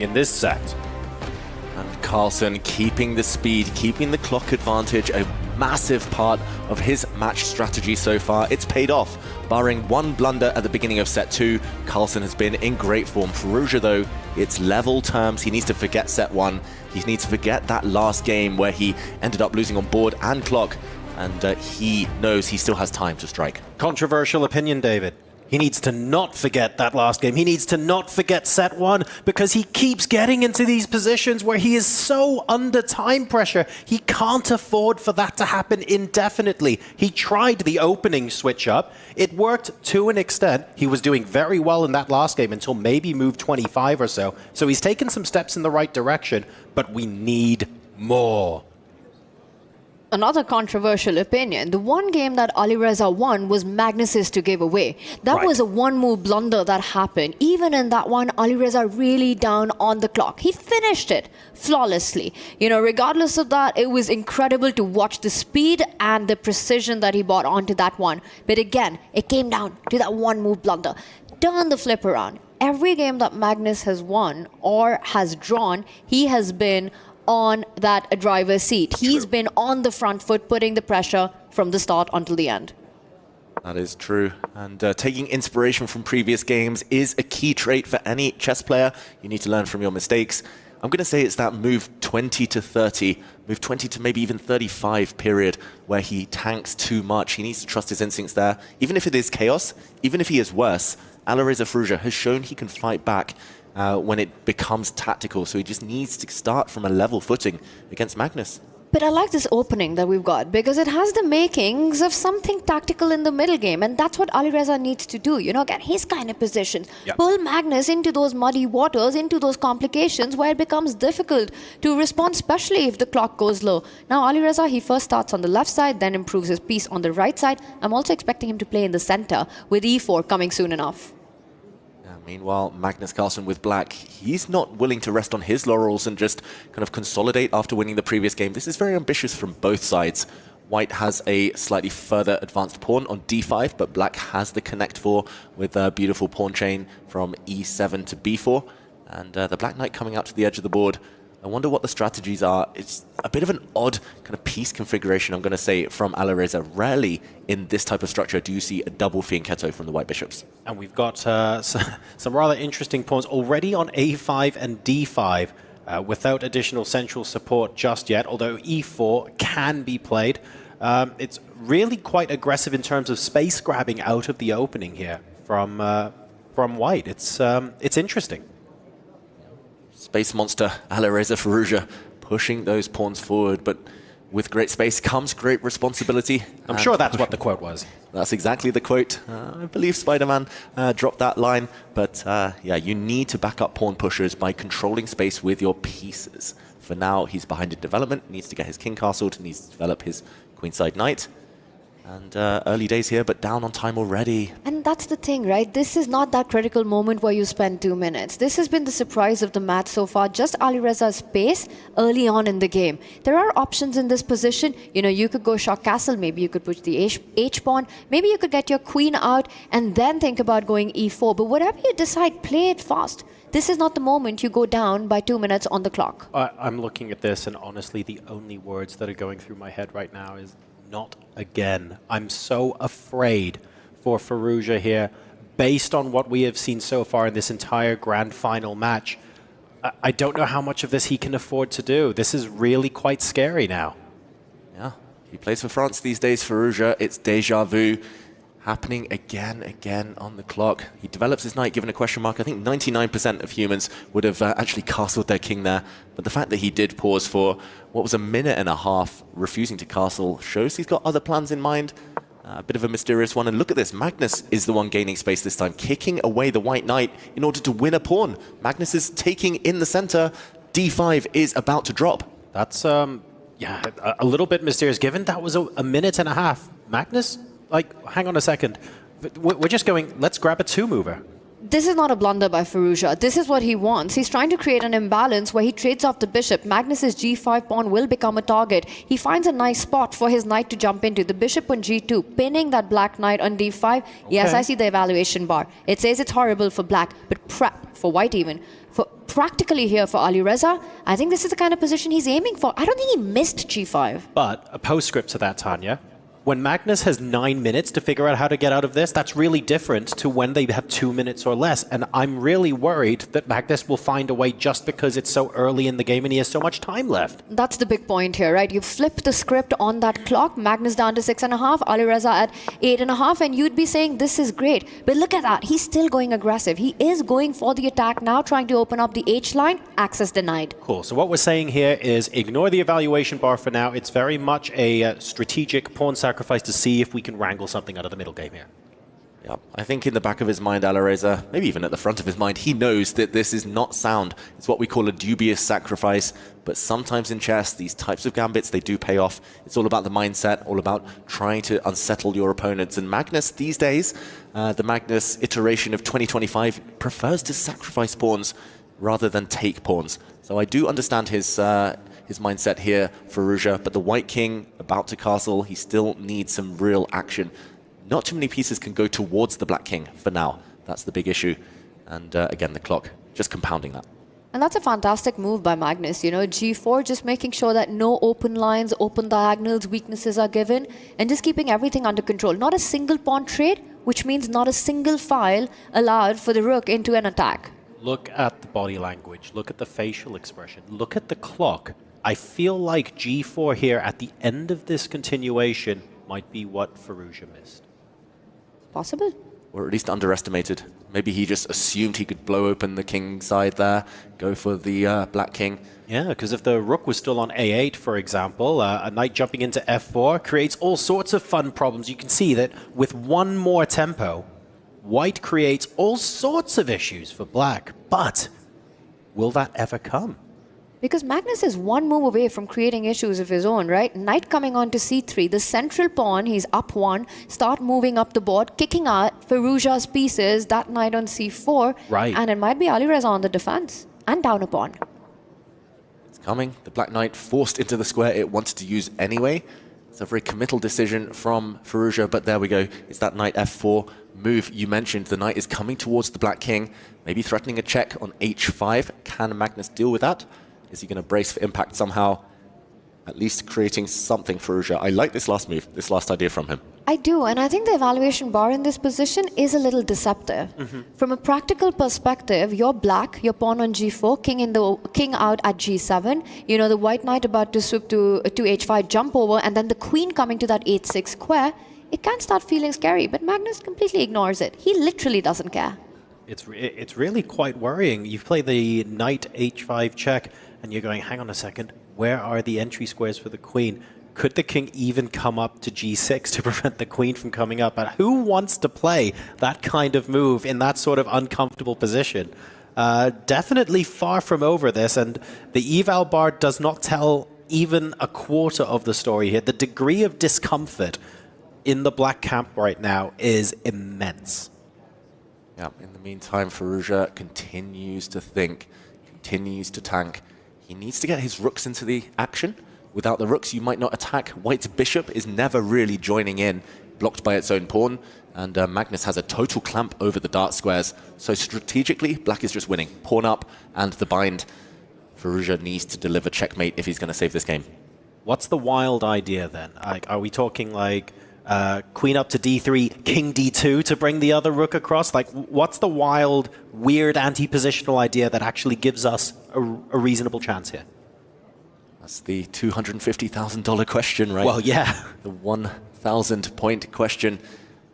in this set. And Carlsen keeping the speed, keeping the clock advantage, a massive part of his match strategy so far. It's paid off. Barring one blunder at the beginning of set 2, Carlsen has been in great form. Firouzja, though, it's level terms. He needs to forget set 1. He needs to forget that last game where he ended up losing on board and clock. And he knows he still has time to strike. Controversial opinion, David. He needs to not forget that last game. He needs to not forget set 1 because he keeps getting into these positions where he is so under time pressure. He can't afford for that to happen indefinitely. He tried the opening switch up. It worked to an extent. He was doing very well in that last game until maybe move 25 or so. So he's taken some steps in the right direction, but we need more. Another controversial opinion. The one game that Alireza won was Magnus's to give away. That was a one-move blunder that happened. Even in that one, Alireza really down on the clock. He finished it flawlessly. You know, regardless of that, it was incredible to watch the speed and the precision that he brought onto that one. But again, it came down to that one-move blunder. Turn the flip around. Every game that Magnus has won or has drawn, he has been on that driver's seat. He's been on the front foot, putting the pressure from the start until the end. That is true. And taking inspiration from previous games is a key trait for any chess player. You need to learn from your mistakes. I'm going to say it's that move 20 to 30, move 20 to maybe even 35 period where he tanks too much. He needs to trust his instincts there. Even if it is chaos, even if he is worse, Alireza Firouzja has shown he can fight back when it becomes tactical. So he just needs to start from a level footing against Magnus. But I like this opening that we've got because it has the makings of something tactical in the middle game. And that's what Alireza needs to do. You know, get his kind of positions. Yep. Pull Magnus into those muddy waters, into those complications where it becomes difficult to respond, especially if the clock goes low. Now, Alireza, he first starts on the left side, then improves his piece on the right side. I'm also expecting him to play in the center with e4 coming soon enough. Meanwhile, Magnus Carlsen with black, he's not willing to rest on his laurels and just kind of consolidate after winning the previous game. This is very ambitious from both sides. White has a slightly further advanced pawn on d5, but black has the connect 4 with a beautiful pawn chain from e7 to b4. And the black knight coming out to the edge of the board. I wonder what the strategies are. It's a bit of an odd kind of piece configuration, I'm going to say, from Alireza. Rarely in this type of structure do you see a double fianchetto from the white bishops. And we've got some rather interesting pawns already on a5 and d5 without additional central support just yet, although e4 can be played. It's really quite aggressive in terms of space grabbing out of the opening here from white. It's interesting. Space monster Alireza Firouzja pushing those pawns forward, but with great space comes great responsibility. I'm sure that's what the quote was. That's exactly the quote. I believe Spider-Man dropped that line, but yeah, you need to back up pawn pushers by controlling space with your pieces. For now, he's behind in development, needs to get his king castled, needs to develop his queenside knight. And early days here, but down on time already. And that's the thing, right? This is not that critical moment where you spend 2 minutes. This has been the surprise of the match so far, just Alireza's pace early on in the game. There are options in this position. You know, you could go shock castle, maybe you could push the h-pawn, maybe you could get your queen out and then think about going e4. But whatever you decide, play it fast. This is not the moment you go down by 2 minutes on the clock. I'm looking at this, and honestly, the only words that are going through my head right now is not again. I'm so afraid for Firouzja here, based on what we have seen so far in this entire grand final match. I don't know how much of this he can afford to do. This is really quite scary now. Yeah, he plays for France these days, Firouzja. It's déjà vu. Happening again on the clock. He develops his knight given a question mark. I think 99% of humans would have actually castled their king there. But the fact that he did pause for what was a minute and a half refusing to castle shows he's got other plans in mind. A bit of a mysterious one. And look at this. Magnus is the one gaining space this time, kicking away the white knight in order to win a pawn. Magnus is taking in the center. d5 is about to drop. That's, yeah, a little bit mysterious. Given that was a minute and a half, Magnus... Like, hang on a second. We're just going, let's grab a 2-mover. This is not a blunder by Firouzja. This is what he wants. He's trying to create an imbalance where he trades off the bishop. Magnus's g5 pawn will become a target. He finds a nice spot for his knight to jump into. The bishop on g2, pinning that black knight on d5. Okay. Yes, I see the evaluation bar. It says it's horrible for black, but for white even. For practically here for Alireza, I think this is the kind of position he's aiming for. I don't think he missed g5. But a postscript to that, Tanya. When Magnus has 9 minutes to figure out how to get out of this, that's really different to when they have 2 minutes or less. And I'm really worried that Magnus will find a way just because it's so early in the game and he has so much time left. That's the big point here, right? You flip the script on that clock. Magnus down to 6.5, Alireza at 8.5, and you'd be saying this is great. But look at that. He's still going aggressive. He is going for the attack now, trying to open up the H line. Access denied. Cool. So what we're saying here is ignore the evaluation bar for now. It's very much a strategic pawn sacrifice to see if we can wrangle something out of the middle game here. Yeah, I think in the back of his mind, Alireza, maybe even at the front of his mind, he knows that this is not sound. It's what we call a dubious sacrifice. But sometimes in chess, these types of gambits, they do pay off. It's all about the mindset, all about trying to unsettle your opponents. And Magnus, these days, the Magnus iteration of 2025, prefers to sacrifice pawns rather than take pawns. So I do understand his mindset here, Firouzja, but the white king about to castle, he still needs some real action. Not too many pieces can go towards the black king for now. That's the big issue. And again, the clock just compounding that. And that's a fantastic move by Magnus, you know, g4, just making sure that no open lines, open diagonals, weaknesses are given, and just keeping everything under control. Not a single pawn trade, which means not a single file allowed for the rook into an attack. Look at the body language. Look at the facial expression. Look at the clock. I feel like g4 here at the end of this continuation might be what Firouzja missed. Possible. Or at least underestimated. Maybe he just assumed he could blow open the king side there, go for the black king. Yeah, because if the rook was still on a8, for example, a knight jumping into f4 creates all sorts of fun problems. You can see that with one more tempo, white creates all sorts of issues for black. But will that ever come? Because Magnus is one move away from creating issues of his own, right? Knight coming on to c3, the central pawn, he's up one, start moving up the board, kicking out Firouzja's pieces, that knight on c4. Right. And it might be Alireza on the defense and down a pawn. It's coming. The black knight forced into the square it wanted to use anyway. It's a very committal decision from Firouzja, but there we go. It's that knight f4 move you mentioned. The knight is coming towards the black king, maybe threatening a check on h5. Can Magnus deal with that? Is he going to brace for impact somehow? At least creating something for Firouzja. I like this last move, this last idea from him. I do, and I think the evaluation bar in this position is a little deceptive. From a practical perspective, you're black, your pawn on g4, king out at g7. You know, the white knight about to swoop to h5, jump over, and then the queen coming to that h6 square. It can start feeling scary, but Magnus completely ignores it. He literally doesn't care. It's really quite worrying. You've played the knight h5 check, and you're going, hang on a second, where are the entry squares for the queen? Could the king even come up to g6 to prevent the queen from coming up? And who wants to play that kind of move in that sort of uncomfortable position? Definitely far from over this, and the eval bar does not tell even a quarter of the story here. The degree of discomfort in the black camp right now is immense. Yeah, in the meantime, Firouzja continues to think, continues to tank. He needs to get his rooks into the action. Without the rooks, you might not attack. White's bishop is never really joining in, blocked by its own pawn. And Magnus has a total clamp over the dark squares. So strategically, black is just winning. Pawn up and the bind. Firouzja needs to deliver checkmate if he's going to save this game. What's the wild idea then? Like, are we talking like queen up to d3, king d2 to bring the other rook across? Like, what's the wild, weird anti-positional idea that actually gives us a reasonable chance here? That's the $250,000 question, right? Well, yeah. The 1,000-point question.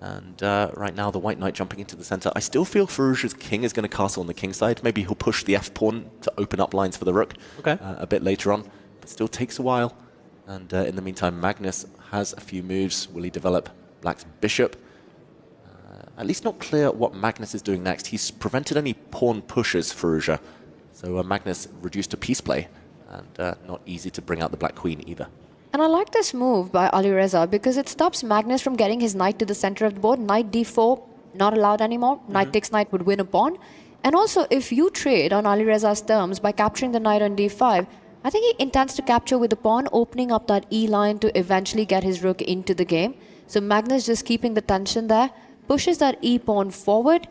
And right now, the white knight jumping into the center. I still feel Firouzja's king is going to castle on the king side. Maybe he'll push the f-pawn to open up lines for the rook a bit later on. But still takes a while. And in the meantime, Magnus has a few moves. Will he develop black's bishop? At least not clear what Magnus is doing next. He's prevented any pawn pushes, Firouzja. So Magnus reduced to piece play. And not easy to bring out the black queen either. And I like this move by Alireza because it stops Magnus from getting his knight to the center of the board. Knight d4, not allowed anymore. Knight takes knight would win a pawn. And also, if you trade on Alireza's terms by capturing the knight on d5, I think he intends to capture with the pawn, opening up that E line to eventually get his rook into the game. So Magnus just keeping the tension there, pushes that E pawn forward.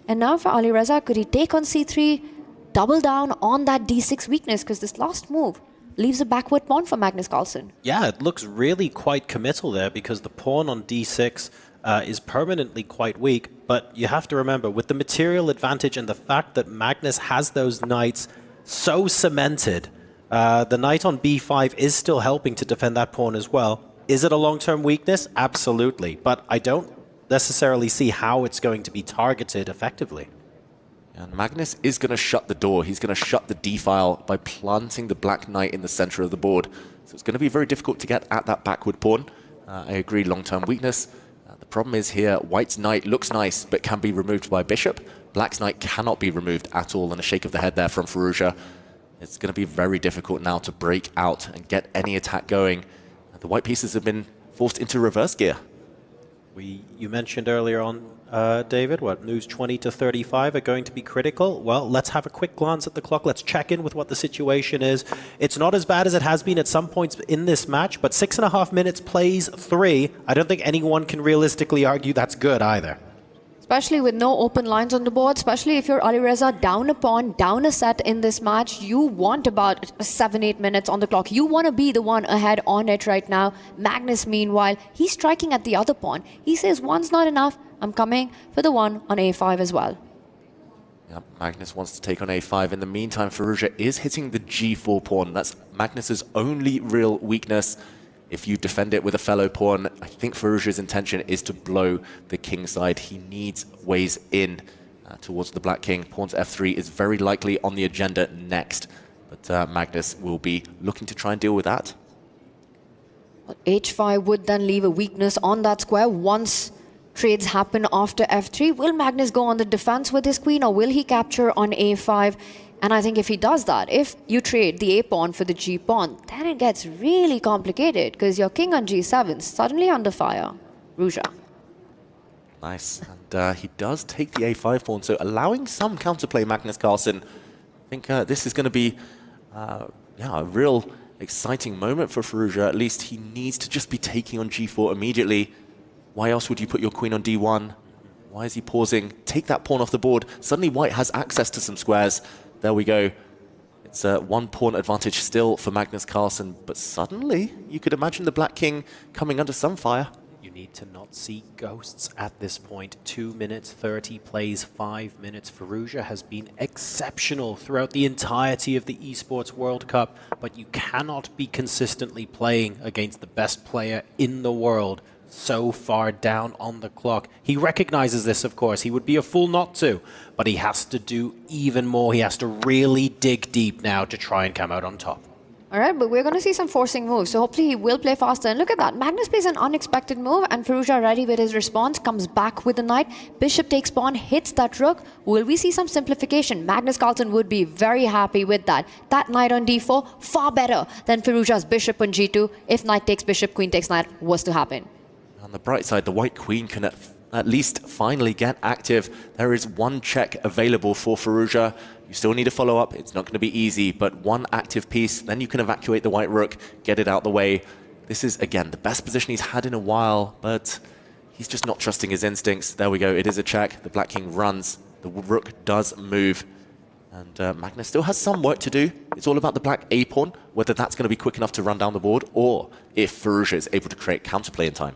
And now for Alireza, could he take on c3, double down on that d6 weakness? Because this last move leaves a backward pawn for Magnus Carlsen. Yeah, it looks really quite committal there because the pawn on d6 is permanently quite weak. But you have to remember, with the material advantage and the fact that Magnus has those knights so cemented, the knight on b5 is still helping to defend that pawn as well. Is it a long-term weakness? Absolutely. But I don't necessarily see how it's going to be targeted effectively. And Magnus is going to shut the door. He's going to shut the d-file by planting the black knight in the center of the board. So it's going to be very difficult to get at that backward pawn. I agree, long-term weakness. The problem is here, white's knight looks nice, but can be removed by bishop. Black's knight cannot be removed at all, and a shake of the head there from Firouzja. It's going to be very difficult now to break out and get any attack going. The white pieces have been forced into reverse gear. You mentioned earlier on, David, what, moves 20 to 35 are going to be critical? Well, let's have a quick glance at the clock. Let's check in with what the situation is. It's not as bad as it has been at some points in this match, but 6.5 minutes plays 3. I don't think anyone can realistically argue that's good either. Especially with no open lines on the board, especially if you're Alireza down a pawn, down a set in this match, you want about 7-8 minutes on the clock. You want to be the one ahead on it right now. Magnus, meanwhile, he's striking at the other pawn. He says, one's not enough, I'm coming for the one on a5 as well. Yep, Magnus wants to take on a5. In the meantime, Firouzja is hitting the g4 pawn. That's Magnus's only real weakness. If you defend it with a fellow pawn, I think Firouzja's intention is to blow the king side. He needs ways in towards the black king. Pawn to f3 is very likely on the agenda next, but Magnus will be looking to try and deal with that. Well, h5 would then leave a weakness on that square once trades happen after f3. Will Magnus go on the defense with his queen, or will he capture on a5? And I think if he does that, if you trade the a-pawn for the g-pawn, then it gets really complicated because your king on g7 is suddenly under fire. Firouzja. Nice. And he does take the a5 pawn, so allowing some counterplay, Magnus Carlsen. I think this is going to be a real exciting moment for Firouzja. At least he needs to just be taking on g4 immediately. Why else would you put your queen on d1? Why is he pausing? Take that pawn off the board. Suddenly white has access to some squares. There we go. It's a one pawn advantage still for Magnus Carlsen, but suddenly you could imagine the black king coming under some fire. You need to not see ghosts at this point. 2 minutes 30 plays 5 minutes. Firouzja has been exceptional throughout the entirety of the Esports World Cup, but you cannot be consistently playing against the best player in the world so far down on the clock. He recognizes this, of course. He would be a fool not to, but he has to do even more. He has to really dig deep now to try and come out on top. All right, but we're going to see some forcing moves, so hopefully he will play faster. And look at that, Magnus plays an unexpected move, and Firouzja ready with his response, comes back with the knight. Bishop takes pawn, hits that rook. Will we see some simplification? Magnus Carlsen would be very happy with that. That knight on d4, far better than Firouzja's bishop on g2 if knight takes bishop, queen takes knight was to happen. On the bright side, the white queen can at least finally get active. There is one check available for Firouzja. You still need to follow up. It's not going to be easy, but one active piece, then you can evacuate the white rook, get it out the way. This is, again, the best position he's had in a while, but he's just not trusting his instincts. There we go. It is a check. The black king runs. The rook does move. And Magnus still has some work to do. It's all about the black a-pawn, whether that's going to be quick enough to run down the board, or if Firouzja is able to create counterplay in time.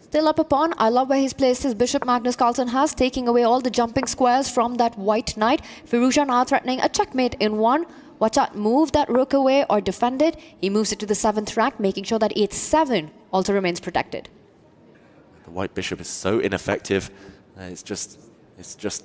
Still up a pawn. I love where he's placed his bishop. Magnus Carlsen has, taking away all the jumping squares from that white knight. Firouzja now threatening a checkmate in one. Watch out, move that rook away or defend it. He moves it to the 7th rank, making sure that h7 also remains protected. The white bishop is so ineffective. It's just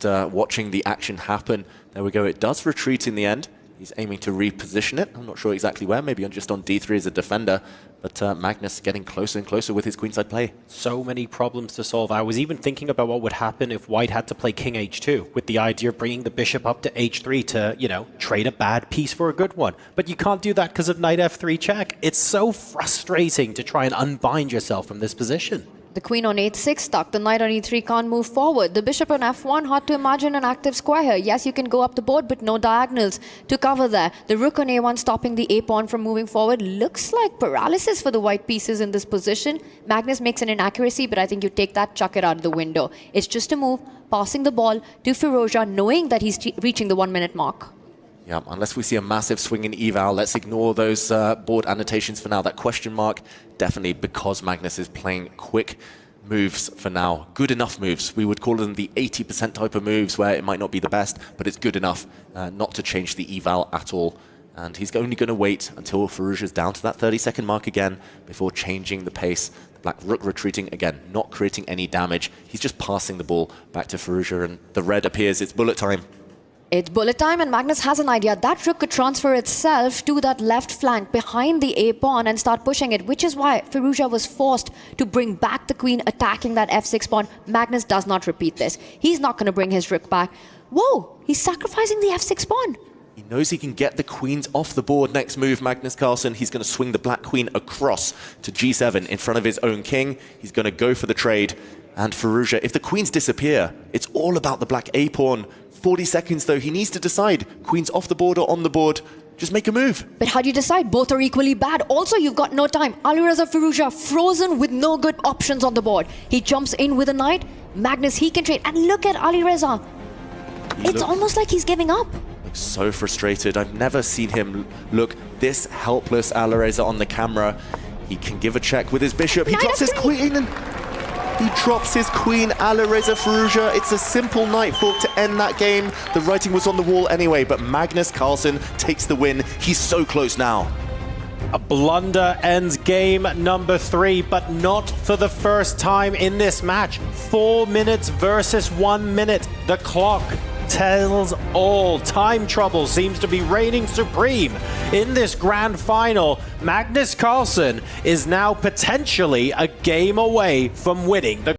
watching the action happen. There we go. It does retreat in the end. He's aiming to reposition it. I'm not sure exactly where. Maybe just on d3 as a defender. But Magnus getting closer and closer with his queenside play. So many problems to solve. I was even thinking about what would happen if white had to play king h2, with the idea of bringing the bishop up to h3 to, you know, trade a bad piece for a good one. But you can't do that because of knight f3 check. It's so frustrating to try and unbind yourself from this position. The queen on h6 stuck. The knight on e3 can't move forward. The bishop on f1, hard to imagine an active square here. Yes, you can go up the board, but no diagonals to cover there. The rook on a1 stopping the a pawn from moving forward. Looks like paralysis for the white pieces in this position. Magnus makes an inaccuracy, but I think you take that, chuck it out of the window. It's just a move, passing the ball to Firouzja, knowing that he's reaching the 1 minute mark. Yeah, unless we see a massive swing in eval, let's ignore those board annotations for now. That question mark, definitely because Magnus is playing quick moves for now. Good enough moves. We would call them the 80% type of moves where it might not be the best, but it's good enough not to change the eval at all. And he's only going to wait until Firouzja's down to that 30-second mark again before changing the pace. The black rook retreating again, not creating any damage. He's just passing the ball back to Firouzja, and the red appears. It's bullet time. It's bullet time, and Magnus has an idea. That rook could transfer itself to that left flank behind the a-pawn and start pushing it, which is why Firouzja was forced to bring back the queen, attacking that f6 pawn. Magnus does not repeat this. He's not going to bring his rook back. Whoa, he's sacrificing the f6 pawn. He knows he can get the queens off the board. Next move, Magnus Carlsen, he's going to swing the black queen across to g7 in front of his own king. He's going to go for the trade. And Firouzja, if the queens disappear, it's all about the black a-pawn. 40 seconds, though. He needs to decide. Queen's off the board or on the board. Just make a move. But how do you decide? Both are equally bad. Also, you've got no time. Alireza Firouzja frozen with no good options on the board. He jumps in with a knight. Magnus, he can trade. And look at Alireza. It's almost like he's giving up. Looks so frustrated. I've never seen him look this helpless, Alireza, on the camera. He can give a check with his bishop. He drops his queen and he drops his queen, Alireza Firouzja. It's a simple knight fork to end that game. The writing was on the wall anyway, but Magnus Carlsen takes the win. He's so close now. A blunder ends game number 3, but not for the first time in this match. 4 minutes versus 1 minute. The clock tells all. Time trouble seems to be reigning supreme in this grand final. Magnus Carlsen is now potentially a game away from winning the